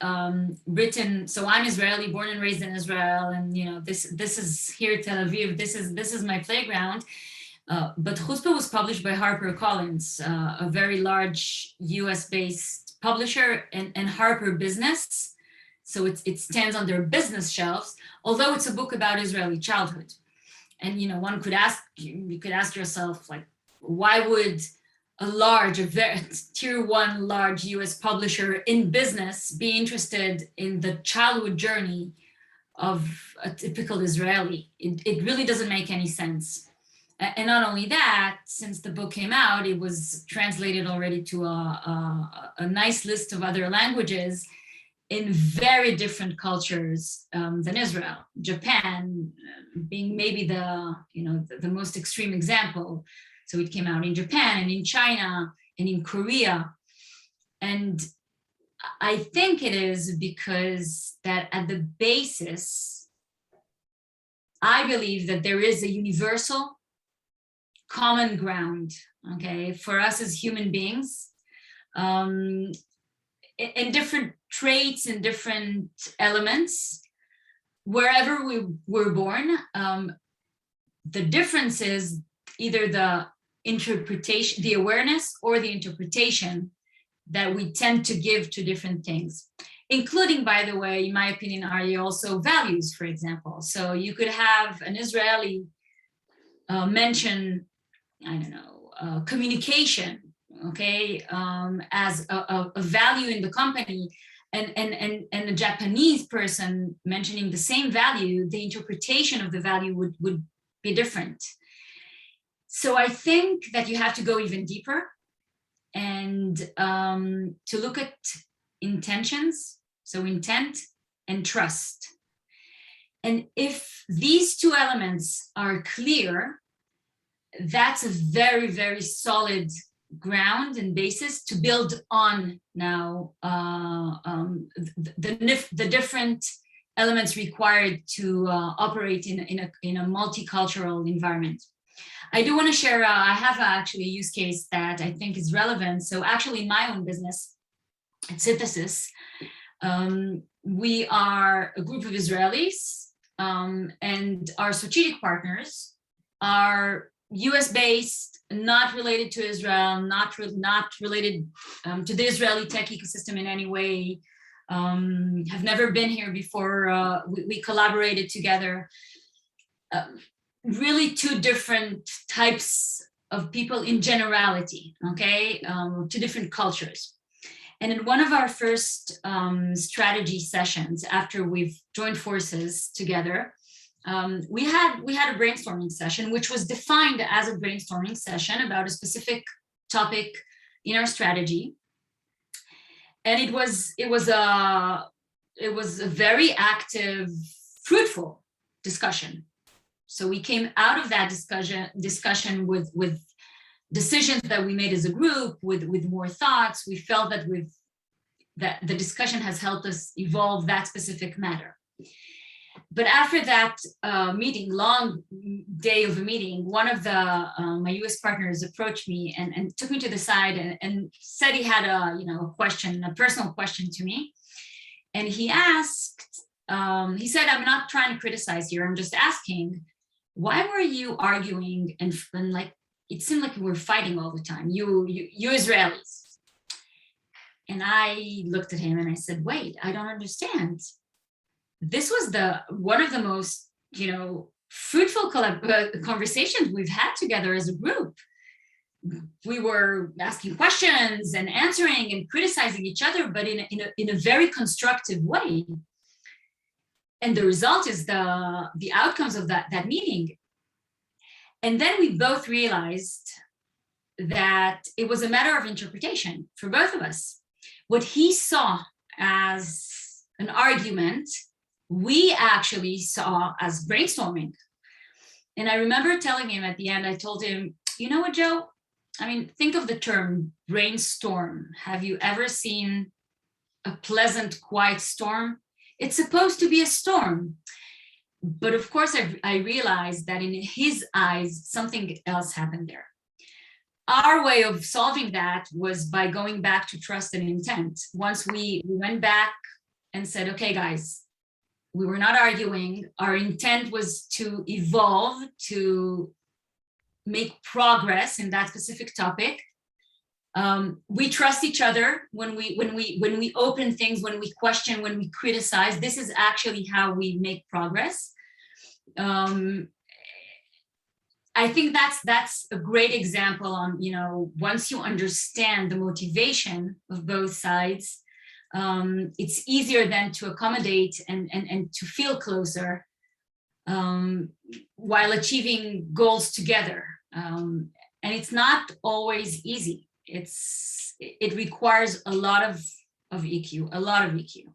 written. So I'm Israeli, born and raised in Israel, and this is here, Tel Aviv. This is my playground. But Chutzpah was published by HarperCollins, a very large U.S.-based publisher, and Harper Business. So it stands on their business shelves, although it's a book about Israeli childhood. And you could ask yourself, like, why would a very tier 1 large US publisher in business be interested in the childhood journey of a typical Israeli? It really doesn't make any sense. And not only that, since the book came out, it was translated already to a nice list of other languages in very different cultures than Israel. Japan being maybe the most extreme example. So it came out in Japan and in China and in Korea. And I think it is because that at the basis, I believe that there is a universal common ground, okay, for us as human beings, in different traits and different elements, wherever we were born. The difference is either the interpretation, the awareness, or the interpretation that we tend to give to different things, including, by the way, in my opinion, are also values, for example. So you could have an Israeli mention, I don't know, communication, okay, as a value in the company, and a Japanese person mentioning the same value, the interpretation of the value would be different. So I think that you have to go even deeper and to look at intentions, so intent and trust. And if these two elements are clear, that's a very, very solid ground and basis to build on now the different elements required to operate in a multicultural environment. I do want to share, I have actually a use case that I think is relevant. So actually in my own business at Synthesis, we are a group of Israelis, and our strategic partners are US-based, not related to Israel, not related to the Israeli tech ecosystem in any way, have never been here before. We collaborated together. Really two different types of people in generality, okay? Two different cultures. And in one of our first strategy sessions, after we've joined forces together, we had a brainstorming session, which was defined as a brainstorming session about a specific topic in our strategy. And it was a very active, fruitful discussion. So we came out of that discussion with decisions that we made as a group, with more thoughts. We felt that the discussion has helped us evolve that specific matter. But after that long day of a meeting, one of my US partners approached me and took me to the side and said he had a personal question to me. And he asked, he said, "I'm not trying to criticize here. I'm just asking, why were you arguing and like, it seemed like we were fighting all the time, you Israelis?" And I looked at him and I said, wait, I don't understand. This was one of the most, fruitful conversations we've had together as a group. We were asking questions and answering and criticizing each other, but in a very constructive way. And the result is the outcomes of that meeting. And then we both realized that it was a matter of interpretation for both of us. What he saw as an argument, we actually saw as brainstorming. And I remember telling him at the end, I told him, you know what, Joe? I mean, think of the term brainstorm. Have you ever seen a pleasant, quiet storm? It's supposed to be a storm. But of course, I realized that in his eyes, something else happened there. Our way of solving that was by going back to trust and intent. Once we went back and said, okay, guys, we were not arguing. Our intent was to evolve, to make progress in that specific topic. We trust each other when we open things, when we question, when we criticize. This is actually how we make progress. I think that's a great example on, once you understand the motivation of both sides, it's easier then to accommodate and to feel closer while achieving goals together. And it's not always easy. It requires a lot of EQ, a lot of EQ.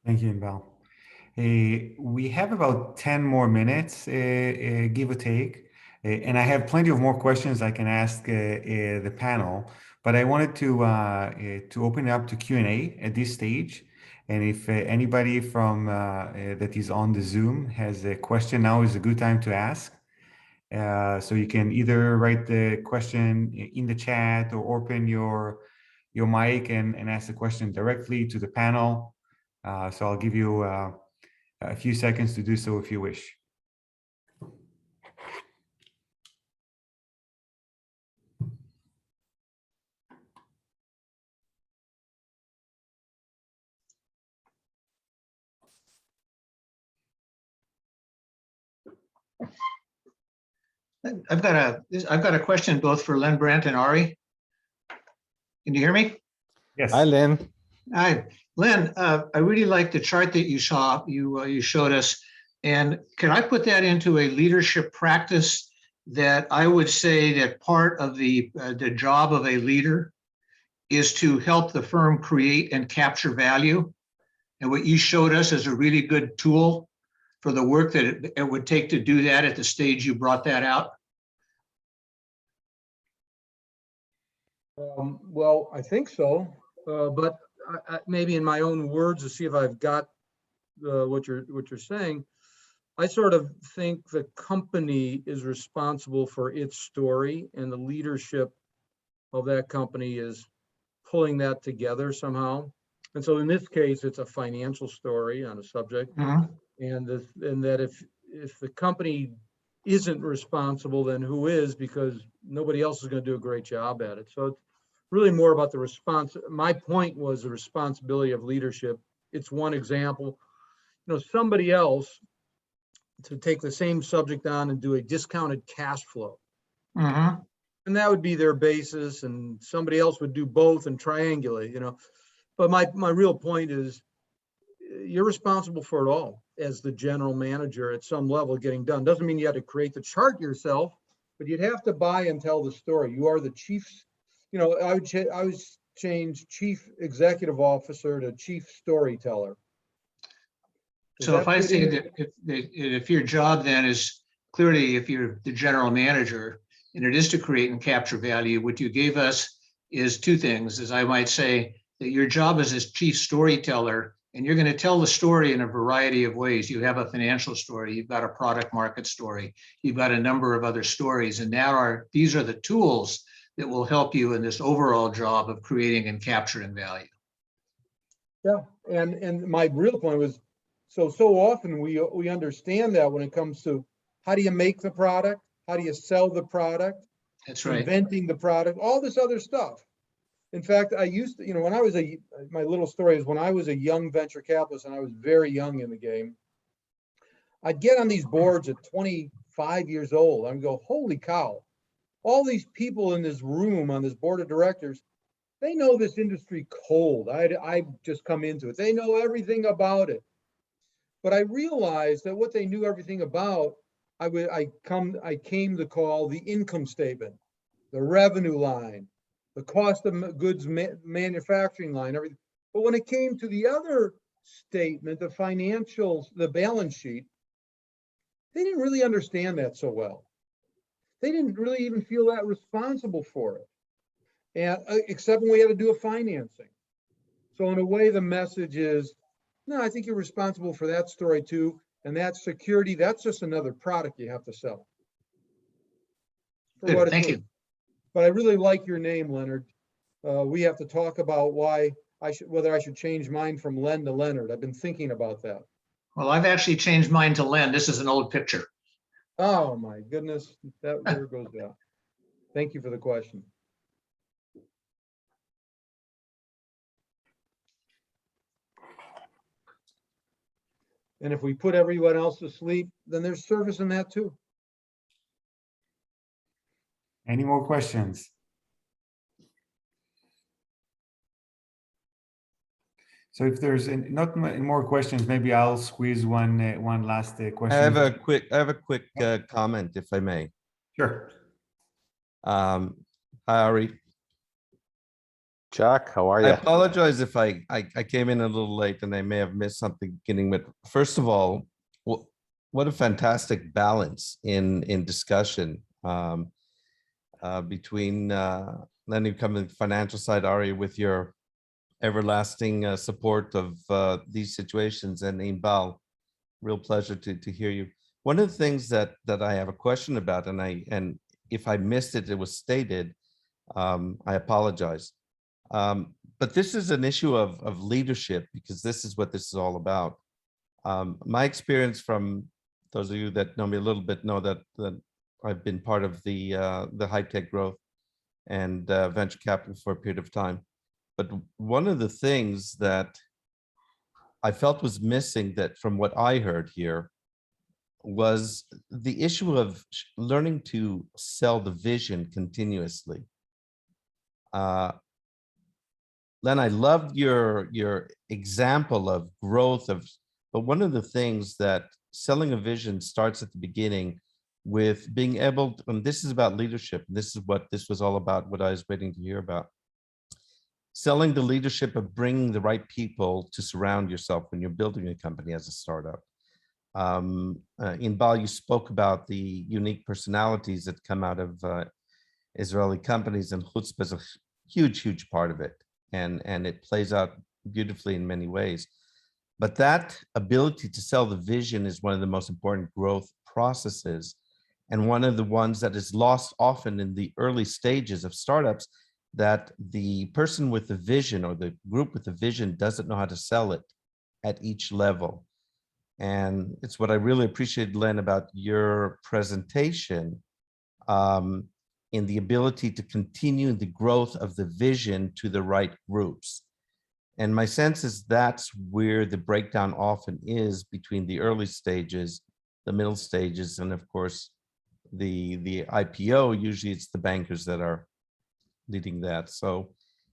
Thank you, Inbal. We have about 10 more minutes, give or take, and I have plenty of more questions I can ask the panel, but I wanted to open it up to Q&A at this stage. And if anybody from that is on the Zoom has a question, now is a good time to ask. So you can either write the question in the chat or open your mic and ask the question directly to the panel. So I'll give you a few seconds to do so if you wish. I've got a question both for Len Brandt and Ari. Can you hear me? Yes. Hi, Len. Hi, Len. I really like the chart that you showed us. And can I put that into a leadership practice that I would say that part of the job of a leader is to help the firm create and capture value? And what you showed us is a really good tool for the work that it would take to do that at the stage you brought that out? Well, I think so, but maybe in my own words to see if I've got what you're saying. I sort of think the company is responsible for its story, and the leadership of that company is pulling that together somehow. And so in this case, it's a financial story on a subject. Mm-hmm. And that if the company isn't responsible, then who is? Because nobody else is going to do a great job at it. So it's really more about the response. My point was the responsibility of leadership. It's one example. Somebody else to take the same subject on and do a discounted cash flow. Mm-hmm. And that would be their basis, and somebody else would do both and triangulate, But my real point is you're responsible for it all as the general manager at some level getting done. Doesn't mean you have to create the chart yourself, but you'd have to buy and tell the story. You are the chief, I would change chief executive officer to chief storyteller. So if I say that if your job then is clearly, if you're the general manager and it is to create and capture value, what you gave us is two things, as I might say, that your job is as chief storyteller, and you're going to tell the story in a variety of ways. You have a financial story, you've got a product market story, you've got a number of other stories, and these are the tools that will help you in this overall job of creating and capturing value. Yeah, and my real point was, so often we understand that when it comes to how do you make the product, how do you sell the product, That's right. inventing the product, all this other stuff. In fact, I used to, when I was my little story is when I was a young venture capitalist and I was very young in the game, I'd get on these boards at 25 years old. I'd go, holy cow, all these people in this room on this board of directors, they know this industry cold. I've just come into it. They know everything about it. But I realized that what they knew everything about, I came to call the income statement, the revenue line, the cost of goods manufacturing line, everything. But when it came to the other statement, the financials, the balance sheet, they didn't really understand that so well. They didn't really even feel that responsible for it, and except when we had to do a financing. So in a way, the message is, no, I think you're responsible for that story too. And that security, that's just another product you have to sell. Good, thank you. But I really like your name, Leonard. We have to talk about whether I should change mine from Len to Leonard. I've been thinking about that. Well, I've actually changed mine to Len. This is an old picture. Oh my goodness, there goes that. Thank you for the question. And if we put everyone else to sleep, then there's service in that too. Any more questions? So if there's not more questions, maybe I'll squeeze one last question. I have a quick comment, if I may. Sure. Hi, Ari. Jack, how are I you? apologize if I came in a little late and I may have missed something beginning, but first of all, what a fantastic balance in discussion between Lenny coming financial side, Ari, with your everlasting support of these situations, and Inbal, real pleasure to hear you. One of the things that I have a question about, and if I missed it, it was stated, I apologize. But this is an issue of leadership, because this is what this is all about. My experience, from those of you that know me a little bit, know that I've been part of the high tech growth and venture capital for a period of time. But one of the things that I felt was missing, that from what I heard here, was the issue of learning to sell the vision continuously. Len, I loved your example of growth but one of the things that selling a vision starts at the beginning with being able to, and this is about leadership. This is what this was all about, what I was waiting to hear about. Selling the leadership of bringing the right people to surround yourself when you're building a company as a startup. Inbal, you spoke about the unique personalities that come out of Israeli companies, and chutzpah is a huge part of it. And it plays out beautifully in many ways. But that ability to sell the vision is one of the most important growth processes, and one of the ones that is lost often in the early stages of startups, that the person with the vision or the group with the vision doesn't know how to sell it at each level. And it's what I really appreciated, Len, about your presentation, in the ability to continue the growth of the vision to the right groups. And my sense is that's where the breakdown often is between the early stages, the middle stages, and of course, the IPO. Usually it's the bankers that are leading that. So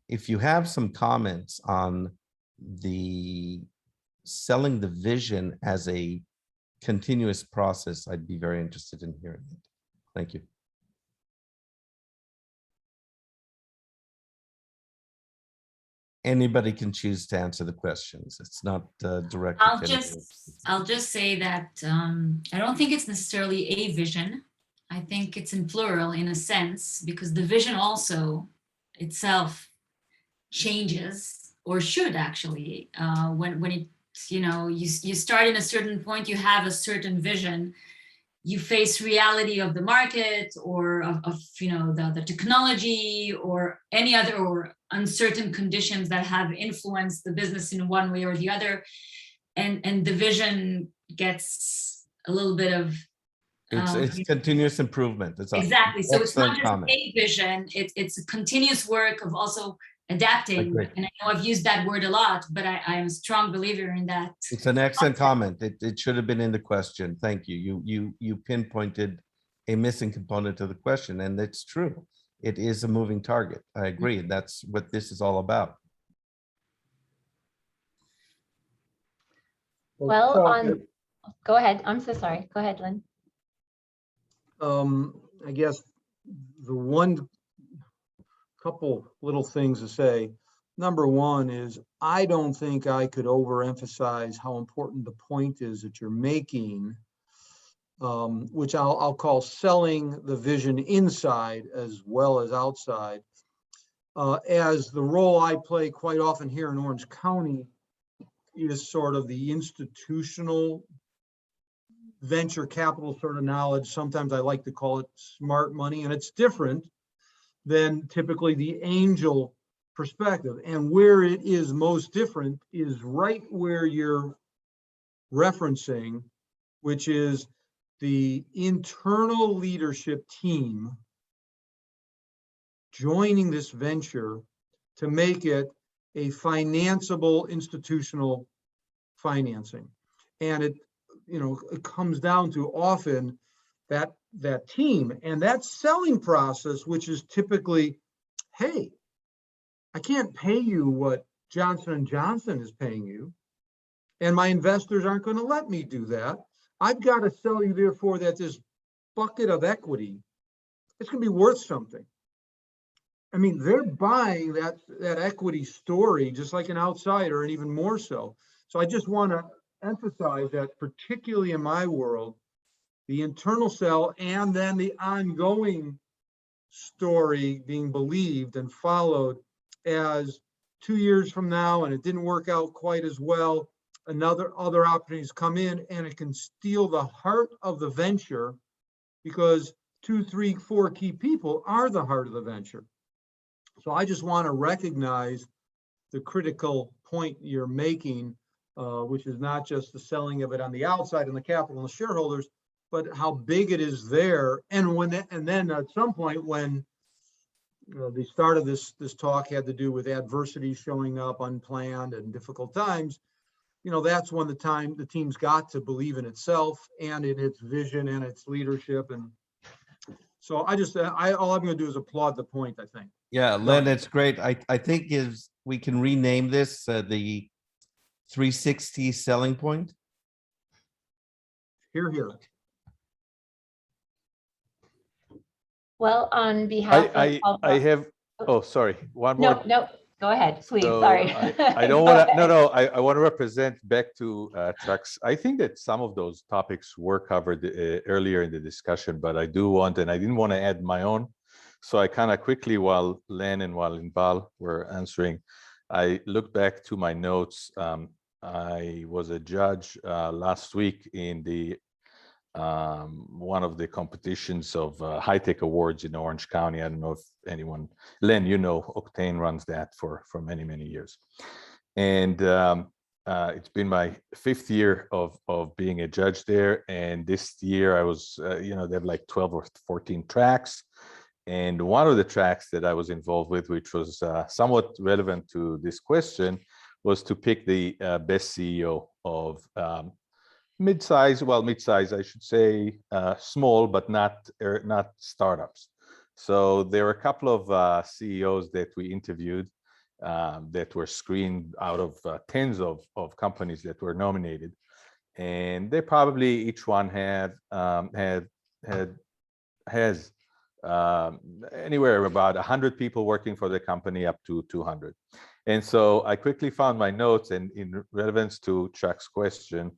if you have some comments on the selling the vision as a continuous process, I'd be very interested in hearing it. Thank you. Anybody can choose to answer the questions. It's not directed. I'll just say that I don't think it's necessarily a vision. I think it's in plural in a sense, because the vision also itself changes, or should actually, when it, you start in a certain point, you have a certain vision, you face reality of the market or of the technology or any other or uncertain conditions that have influenced the business in one way or the other, and the vision gets a little bit of it's continuous improvement. It's exactly. So it's not just comment. a vision, it's a continuous work of also adapting. Agree. And I know I've used that word a lot, but I'm a strong believer in that. It's an excellent comment. It should have been in the question. Thank you. You pinpointed a missing component to the question, and it's true. It is a moving target. I agree. That's what this is all about. Well, Chuck, go ahead. I'm so sorry. Go ahead, Lynn. I guess the one couple little things to say. Number one is, I don't think I could overemphasize how important the point is that you're making, which I'll call selling the vision inside as well as outside. As the role I play quite often here in Orange County is sort of the institutional venture capital sort of knowledge. Sometimes I like to call it smart money, and it's different than typically the angel perspective. And where it is most different is right where you're referencing, which is the internal leadership team joining this venture to make it a financeable institutional financing. And it, it comes down to often that team and that selling process, which is typically, hey, I can't pay you what Johnson & Johnson is paying you, and my investors aren't going to let me do that. I've got to sell you, therefore, that this bucket of equity, it's going to be worth something. I mean, they're buying that equity story just like an outsider, and even more so. So I just want to emphasize that, particularly in my world, the internal sell and then the ongoing story being believed and followed, as 2 years from now and it didn't work out quite as well, other opportunities come in and it can steal the heart of the venture, because 2, 3, 4 key people are the heart of the venture. So I just want to recognize the critical point you're making, which is not just the selling of it on the outside and the capital and the shareholders, but how big it is there. And then at some point when the start of this talk had to do with adversity showing up unplanned and difficult times, that's when the team's got to believe in itself and in its vision and its leadership. And so all I'm going to do is applaud the point, I think. Yeah, Len, it's great. I think we can rename this the 360 selling point. Here. Well, on behalf of I have, sorry, one more. No, go ahead, please. So Sorry. I don't want to, no, I want to represent back to Chuck's. I think that some of those topics were covered earlier in the discussion, but I do want, and I didn't want to add my own. So I kind of quickly, while Len and while Inbal were answering, I looked back to my notes. I was a judge last week in the one of the competitions of high-tech awards in Orange County. I don't know if anyone, Len, Octane runs that for many, many years. And it's been my 5th year of being a judge there. And this year I was, they have like 12 or 14 tracks. And one of the tracks that I was involved with, which was somewhat relevant to this question, was to pick the best CEO of mid-size, I should say, small, but not startups. So there were a couple of CEOs that we interviewed that were screened out of tens of companies that were nominated, and they probably each one has anywhere about 100 people working for the company up to 200. And so I quickly found my notes, and in relevance to Chuck's question,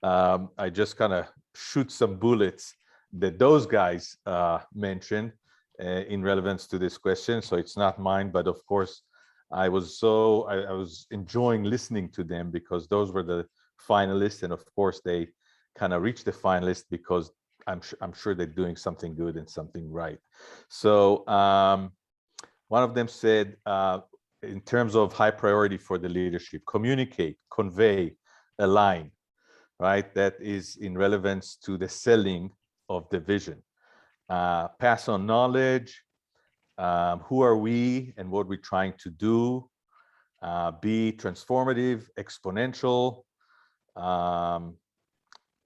I just kind of shoot some bullets that those guys mentioned in relevance to this question. So it's not mine, but of course, I was enjoying listening to them because those were the finalists, and of course they kind of reached the finalist because I'm sure they're doing something good and something right. So one of them said, in terms of high priority for the leadership, communicate, convey, align. Right, that is in relevance to the selling of the vision. Pass on knowledge, who are we and what we're trying to do, be transformative, exponential,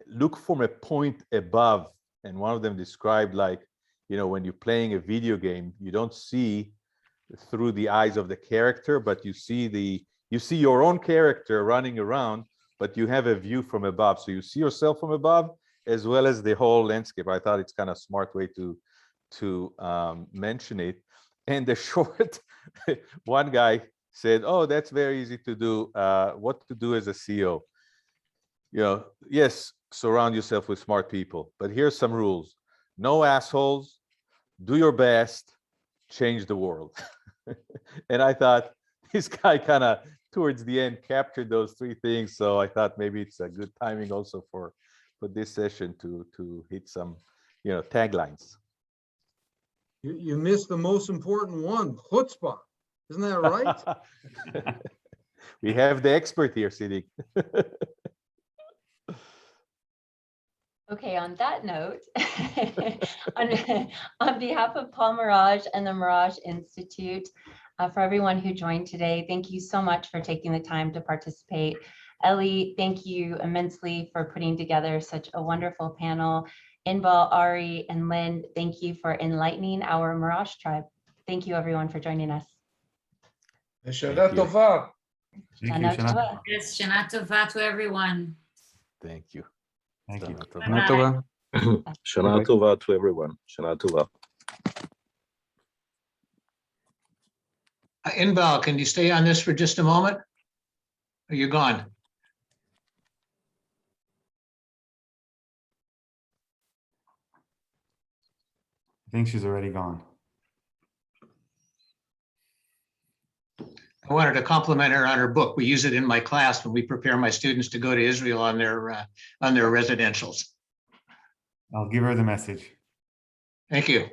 look from a point above. And one of them described like, when you're playing a video game, you don't see through the eyes of the character, but you see your own character running around, but you have a view from above. So you see yourself from above as well as the whole landscape. I thought it's kind of smart way to mention it. And the short, one guy said, "Oh, that's very easy to do. What to do as a CEO? Yes, surround yourself with smart people, but here's some rules: no assholes, do your best, change the world." And I thought this guy kind of towards the end captured those three things. So I thought maybe it's a good timing also for this session to hit some taglines. You missed the most important one, chutzpah. Isn't that right? We have the expert here sitting. Okay, on that note, on behalf of Paul Mirage and the Mirage Institute, for everyone who joined today, thank you so much for taking the time to participate. Ellie, thank you immensely for putting together such a wonderful panel. Inbal, Ari, and Lynn, thank you for enlightening our Mirage tribe. Thank you everyone for joining us. Shana tova. Thank you, Shana Shana. Tova. Yes, Shana Tova to everyone. Thank you. Thank you. Shana Tova. Bye-bye. Shana Tova to everyone. Shana Tova. Inbal, can you stay on this for just a moment? Are you gone? I think she's already gone. I wanted to compliment her on her book. We use it in my class when we prepare my students to go to Israel on their residentials. I'll give her the message. Thank you.